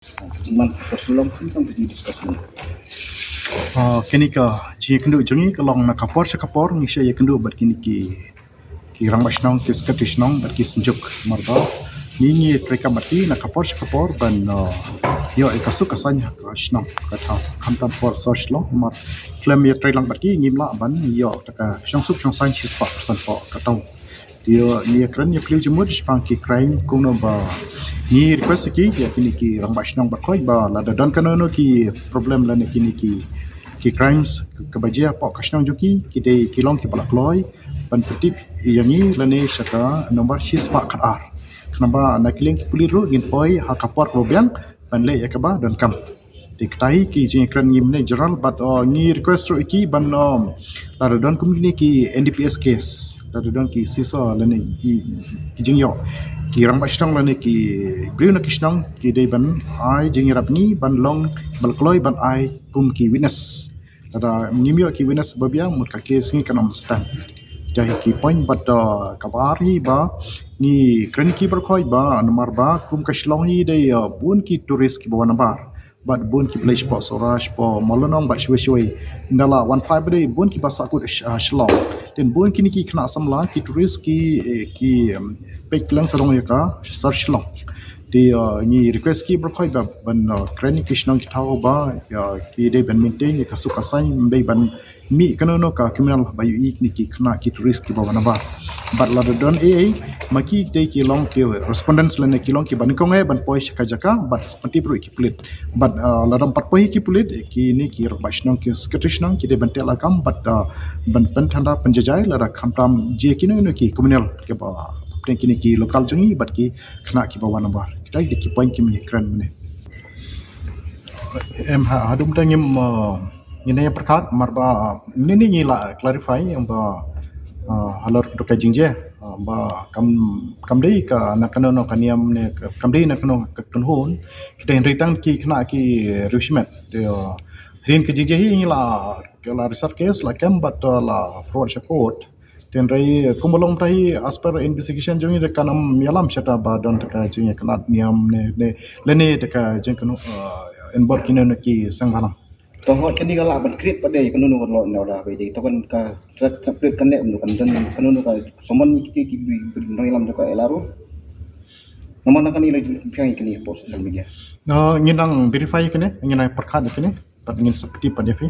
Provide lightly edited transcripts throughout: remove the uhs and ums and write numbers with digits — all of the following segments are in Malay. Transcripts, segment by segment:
Cuman Shillong kan di discuss ni. Kini ka jia kendu jongi kalong na kapor ni saya kendu bat kini ki rang basnong ki skatisnong bat ki senjuk marba ni treka bati na kapor ban yo ikasuk kasanya ka snong ka tha kamtam for social mar klem ya trelang bat ki ngimla ban yo taka song sang chispa persen po ka tau dia ni kran ya kli jumur spang ki crime kuno ba ni request ki ya kini ki rang basnong bat koi ba la da don kanono ki problem la ne kini ki crimes kebajia pok kasnong juki kita kilong ki palak loy ban petip yang ni lane saka nomor shispa kar kenapa nak kiling ki puliru ngin poi ha kapor probiang ban le yakaba don kam diktai ki jing kran ngim ne general but ni request ro ki ban la don kumni ki NDPS case la don ki sisa lane ki jing yo ki rang bashtang lane ki briu na kisnang ki dei ban ai jing rap ni ban long balkloi ban ai kum ki witness ada ngimyo ki witness babiang mut ka case ni kanam stand jadi ki point but kabari ba ni kran ki berkhoi ba nomor ba kum ka Shillong hi dei bun ki tourist ki bawa nambar but bun ki place po soraj po molonong ba shwe ndala 15 dei bun ki basa ku Shillong dan bun ki ni ki kena samla ki tourist ki pek lang sarong ya ka sar Shillong di ni request ki berkhoi ba ban kran ki Shillong ki thau ba ya ki dei ban maintain ka sukasai dei ban mi kanono ka criminal bayu ik ni ki kena ki tourist ki bawa nambar but la don maki dei ki long ki respondents lane ki long ki ban kong ban poi ka jaka but seperti bro ki pulit but la dam pat poi ki pulit ki ni ki rabashnong ki skatishnong ki de ban tel akam but ban thanda penjajai la rakam tam je ki no ki criminal ke ba apne ki ni ki lokal jungi but ki kena ki bawa nambar kita ki point ki mi kran mene em ha adum tangim ini yang perkat marba ini ngila clarify yang ba halor doka jingje ba kam dei ka nakano kaniam ne kam dei nakano tunhun kita ritang ki kena ki rushment de rin ke jingje hi ngila la research case la kam but la fraud court ten rai kumulong tai as per investigation jongi de kanam yalam chata ba don taka jinge kena niam ne lene taka jengkano involve kinano ki sanghanam Tohot kan digala ban create pada kan nu lo na da be to kan ka trap kan le kan dan kan nu ka somon ni ki no ilam to ka elaro naman kan ila piang kan ni post social media nginang verify kene nginang perkat kene pat ngin seperti pada fi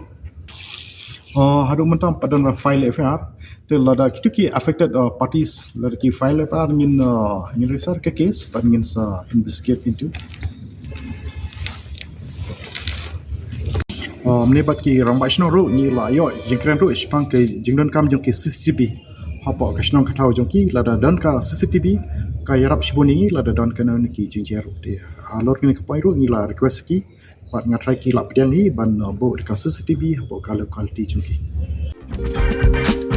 hadu mentam padon file FR te lada kitu ki affected parties lada ki file FR ngin research ke case pat ngin sa investigate into menibat ki rambashno ru ni la yo jingkran ru spang ke jingdon kam jong ke CCTV hapo ka snong ka thau jong ki la da don ka CCTV ka yarap shibuni la da don ka no ki jingjer ru de alor ni ka pai ru ni la request ki pat ngatrai ki la pdiang hi ban bo ka CCTV hapo ka locality jong ki